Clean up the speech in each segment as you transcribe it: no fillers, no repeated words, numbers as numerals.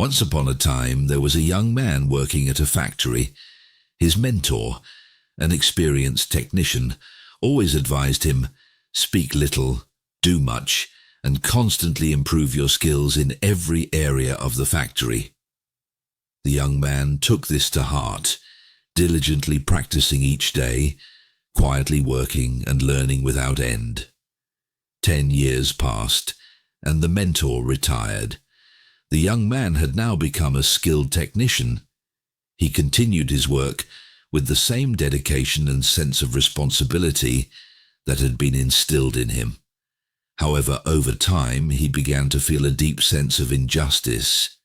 Once upon a time, there was a young man working at a factory. His mentor, an experienced technician, always advised him, speak little, do much, and constantly improve your skills in every area of the factory. The young man took this to heart, diligently practicing each day, quietly working and learning without end. 10 years passed, and the mentor retired. The young man had now become a skilled technician. He continued his work with the same dedication and sense of responsibility that had been instilled in him. However, over time, he began to feel a deep sense of injustice.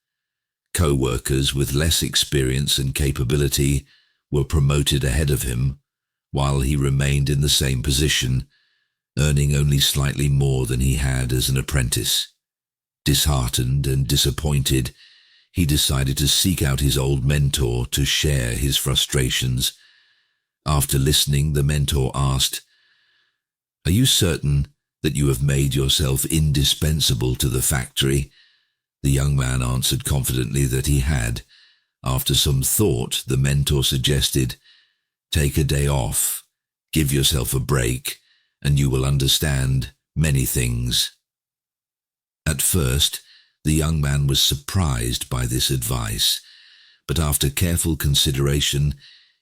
Co-workers with less experience and capability were promoted ahead of him, while he remained in the same position, earning only slightly more than he had as an apprentice. Disheartened and disappointed, he decided to seek out his old mentor to share his frustrations. After listening, the mentor asked, "Are you certain that you have made yourself indispensable to the factory?" The young man answered confidently that he had. After some thought, the mentor suggested, "Take a day off, give yourself a break, and you will understand many things." At first, the young man was surprised by this advice, but after careful consideration,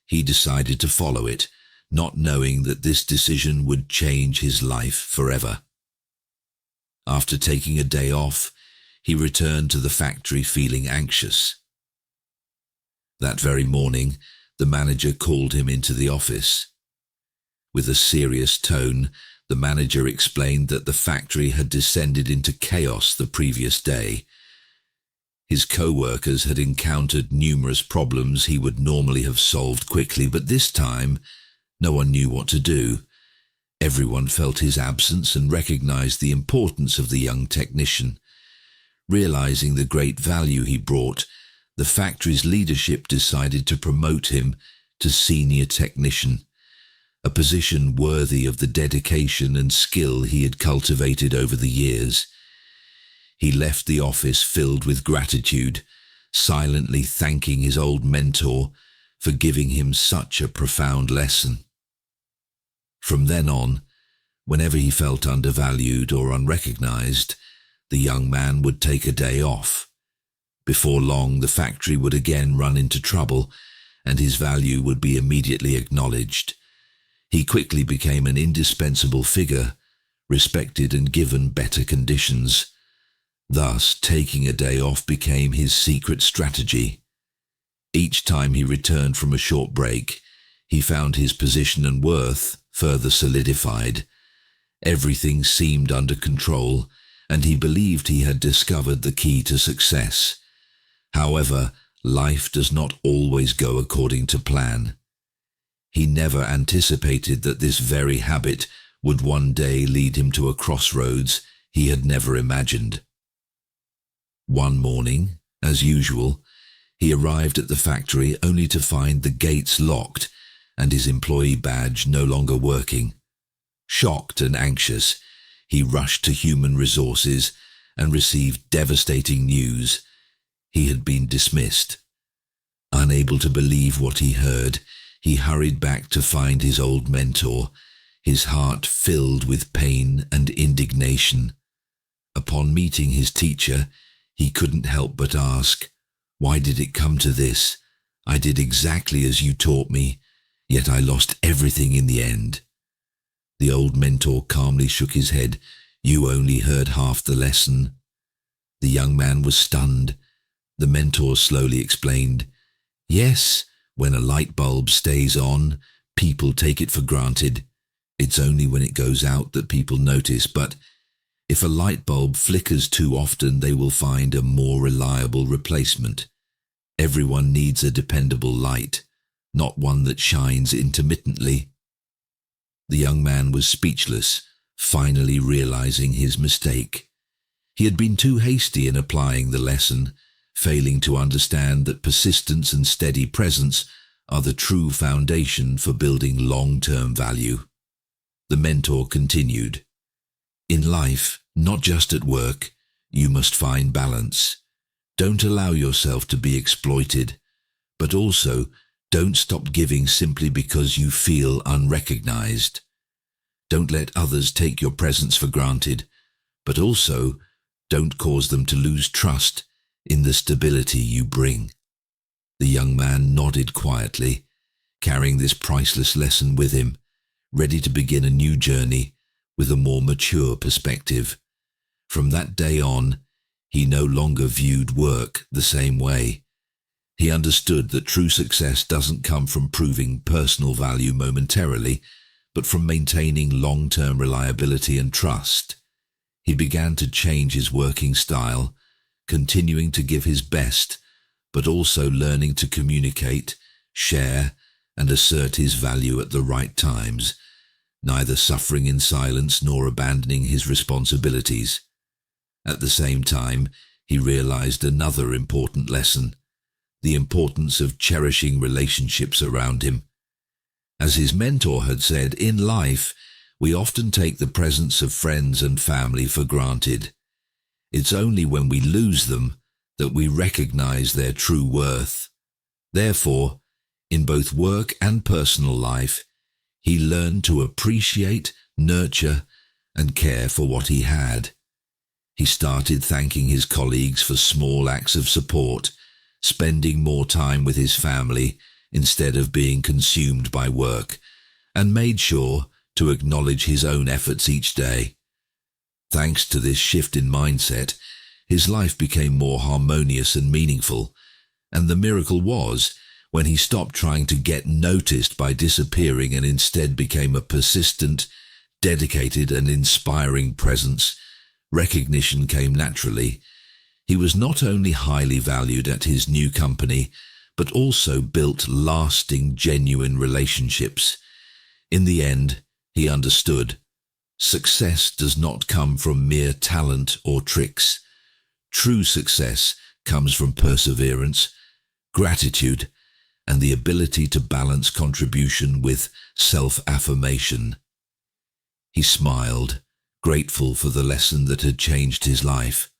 he decided to follow it, not knowing that this decision would change his life forever. After taking a day off, he returned to the factory feeling anxious. That very morning, the manager called him into the office. With a serious tone, the manager explained that the factory had descended into chaos the previous day. His co-workers had encountered numerous problems he would normally have solved quickly, but this time, no one knew what to do. Everyone felt his absence and recognized the importance of the young technician. Realizing the great value he brought, the factory's leadership decided to promote him to senior technician, a position worthy of the dedication and skill he had cultivated over the years. He left the office filled with gratitude, silently thanking his old mentor for giving him such a profound lesson. From then on, whenever he felt undervalued or unrecognized, the young man would take a day off. Before long, the factory would again run into trouble, and his value would be immediately acknowledged. He quickly became an indispensable figure, respected and given better conditions. Thus, taking a day off became his secret strategy. Each time he returned from a short break, he found his position and worth further solidified. Everything seemed under control, and he believed he had discovered the key to success. However, life does not always go according to plan. He never anticipated that this very habit would one day lead him to a crossroads he had never imagined. One morning, as usual, he arrived at the factory only to find the gates locked and his employee badge no longer working. Shocked and anxious, he rushed to human resources and received devastating news. He had been dismissed. Unable to believe what he heard, he hurried back to find his old mentor, his heart filled with pain and indignation. Upon meeting his teacher, he couldn't help but ask, "Why did it come to this? I did exactly as you taught me, yet I lost everything in the end." The old mentor calmly shook his head. "You only heard half the lesson." The young man was stunned. The mentor slowly explained, "Yes, when a light bulb stays on, people take it for granted. It's only when it goes out that people notice, but if a light bulb flickers too often, they will find a more reliable replacement. Everyone needs a dependable light, not one that shines intermittently." The young man was speechless, finally realizing his mistake. He had been too hasty in applying the lesson, failing to understand that persistence and steady presence are the true foundation for building long-term value. The mentor continued, "In life, not just at work, you must find balance. Don't allow yourself to be exploited, but also don't stop giving simply because you feel unrecognized. Don't let others take your presence for granted, but also don't cause them to lose trust in the stability you bring. The young man nodded quietly, carrying this priceless lesson with him, ready to begin a new journey with a more mature perspective. From that day on, he no longer viewed work the same way. He understood that true success doesn't come from proving personal value momentarily, but from maintaining long-term reliability and trust. He began to change his working style, continuing to give his best, but also learning to communicate, share, and assert his value at the right times, neither suffering in silence nor abandoning his responsibilities. At the same time, he realized another important lesson: the importance of cherishing relationships around him. As his mentor had said, in life, we often take the presence of friends and family for granted. It's only when we lose them that we recognize their true worth. Therefore, in both work and personal life, he learned to appreciate, nurture, and care for what he had. He started thanking his colleagues for small acts of support, spending more time with his family instead of being consumed by work, and made sure to acknowledge his own efforts each day. Thanks to this shift in mindset, his life became more harmonious and meaningful, and the miracle was when he stopped trying to get noticed by disappearing and instead became a persistent, dedicated, and inspiring presence. Recognition came naturally. He was not only highly valued at his new company, but also built lasting, genuine relationships. In the end, he understood: success does not come from mere talent or tricks. True success comes from perseverance, gratitude, and the ability to balance contribution with self-affirmation. He smiled, grateful for the lesson that had changed his life.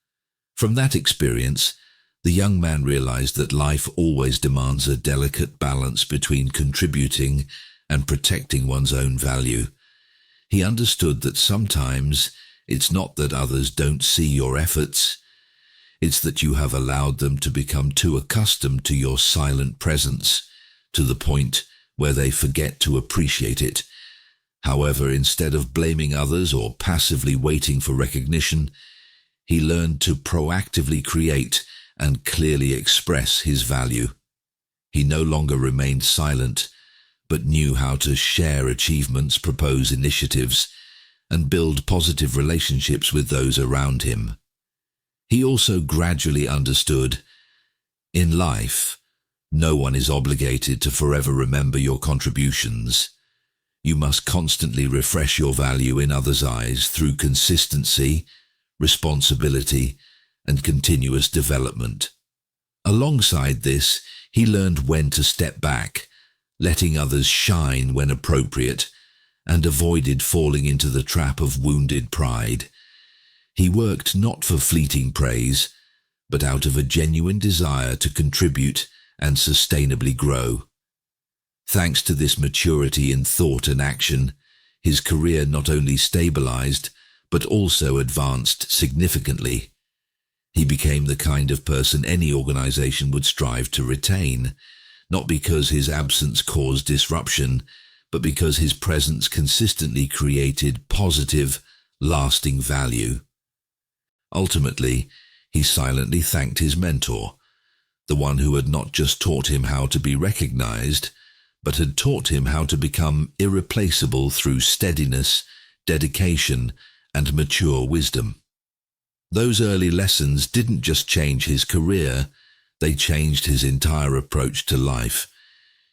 From that experience, the young man realized that life always demands a delicate balance between contributing and protecting one's own value. He understood that sometimes it's not that others don't see your efforts, it's that you have allowed them to become too accustomed to your silent presence, to the point where they forget to appreciate it. However, instead of blaming others or passively waiting for recognition, he learned to proactively create and clearly express his value. He no longer remained silent, but knew how to share achievements, propose initiatives, and build positive relationships with those around him. He also gradually understood: in life, no one is obligated to forever remember your contributions. You must constantly refresh your value in others' eyes through consistency, responsibility, and continuous development. Alongside this, he learned when to step back, letting others shine when appropriate, and avoided falling into the trap of wounded pride. He worked not for fleeting praise, but out of a genuine desire to contribute and sustainably grow. Thanks to this maturity in thought and action, his career not only stabilized, but also advanced significantly. He became the kind of person any organization would strive to retain, not because his absence caused disruption, but because his presence consistently created positive, lasting value. Ultimately, he silently thanked his mentor, the one who had not just taught him how to be recognized, but had taught him how to become irreplaceable through steadiness, dedication, and mature wisdom. Those early lessons didn't just change his career, they changed his entire approach to life.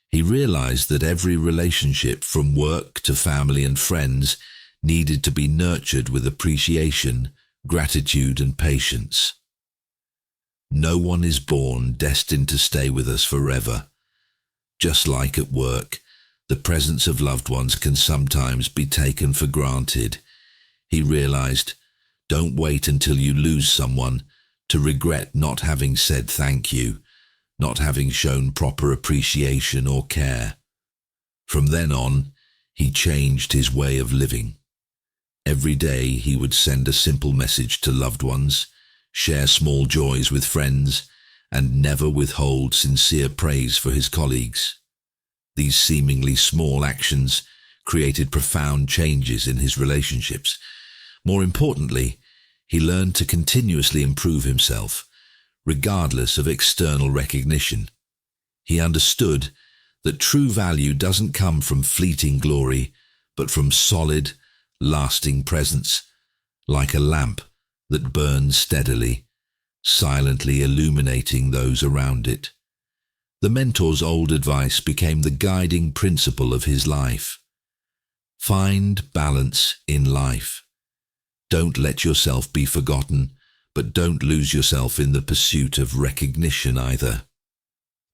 He realized that every relationship, from work to family and friends, needed to be nurtured with appreciation, gratitude, and patience. No one is born destined to stay with us forever. Just like at work, the presence of loved ones can sometimes be taken for granted. He realized: don't wait until you lose someone to regret not having said thank you, not having shown proper appreciation or care. From then on, he changed his way of living. Every day he would send a simple message to loved ones, share small joys with friends, and never withhold sincere praise for his colleagues. These seemingly small actions created profound changes in his relationships. More importantly, he learned to continuously improve himself, regardless of external recognition. He understood that true value doesn't come from fleeting glory, but from solid, lasting presence, like a lamp that burns steadily, silently illuminating those around it. The mentor's old advice became the guiding principle of his life. Find balance in life. Don't let yourself be forgotten, but don't lose yourself in the pursuit of recognition either.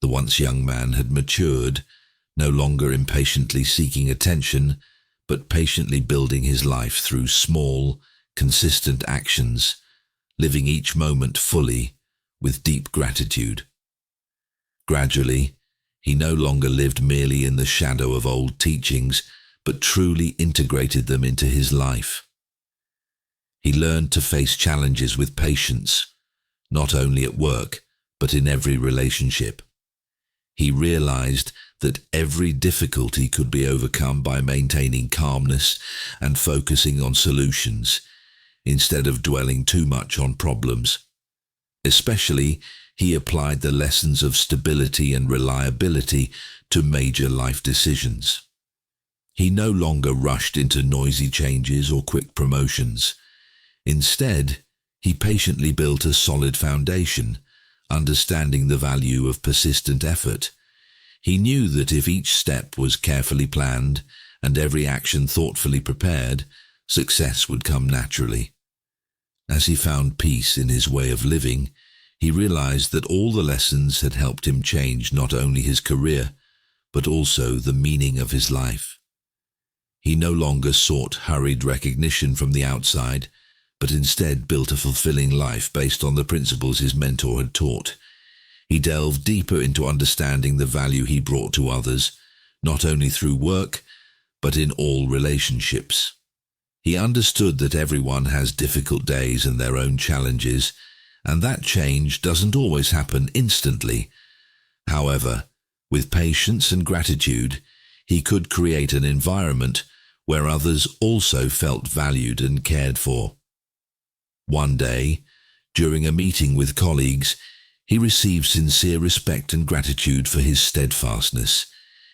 The once young man had matured, no longer impatiently seeking attention, but patiently building his life through small, consistent actions, living each moment fully, with deep gratitude. Gradually, he no longer lived merely in the shadow of old teachings, but truly integrated them into his life. He learned to face challenges with patience, not only at work, but in every relationship. He realized that every difficulty could be overcome by maintaining calmness and focusing on solutions, instead of dwelling too much on problems. Especially, he applied the lessons of stability and reliability to major life decisions. He no longer rushed into noisy changes or quick promotions. Instead, he patiently built a solid foundation, understanding the value of persistent effort. He knew that if each step was carefully planned and every action thoughtfully prepared, success would come naturally. As he found peace in his way of living, he realized that all the lessons had helped him change not only his career, but also the meaning of his life. He no longer sought hurried recognition from the outside, but instead built a fulfilling life based on the principles his mentor had taught. He delved deeper into understanding the value he brought to others, not only through work, but in all relationships. He understood that everyone has difficult days and their own challenges, and that change doesn't always happen instantly. However, with patience and gratitude, he could create an environment where others also felt valued and cared for. One day, during a meeting with colleagues, he received sincere respect and gratitude for his steadfastness,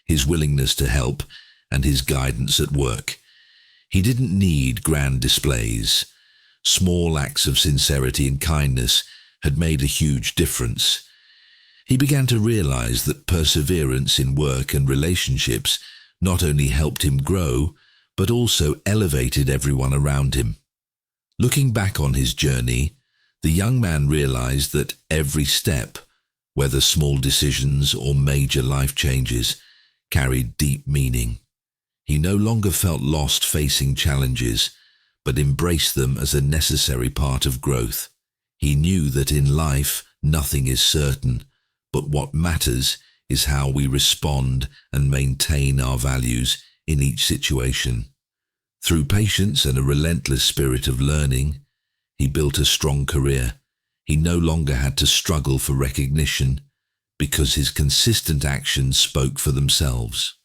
his willingness to help, and his guidance at work. He didn't need grand displays. Small acts of sincerity and kindness had made a huge difference. He began to realize that perseverance in work and relationships not only helped him grow, but also elevated everyone around him. Looking back on his journey, the young man realized that every step, whether small decisions or major life changes, carried deep meaning. He no longer felt lost facing challenges, but embraced them as a necessary part of growth. He knew that in life nothing is certain, but what matters is how we respond and maintain our values in each situation. Through patience and a relentless spirit of learning, he built a strong career. He no longer had to struggle for recognition because his consistent actions spoke for themselves.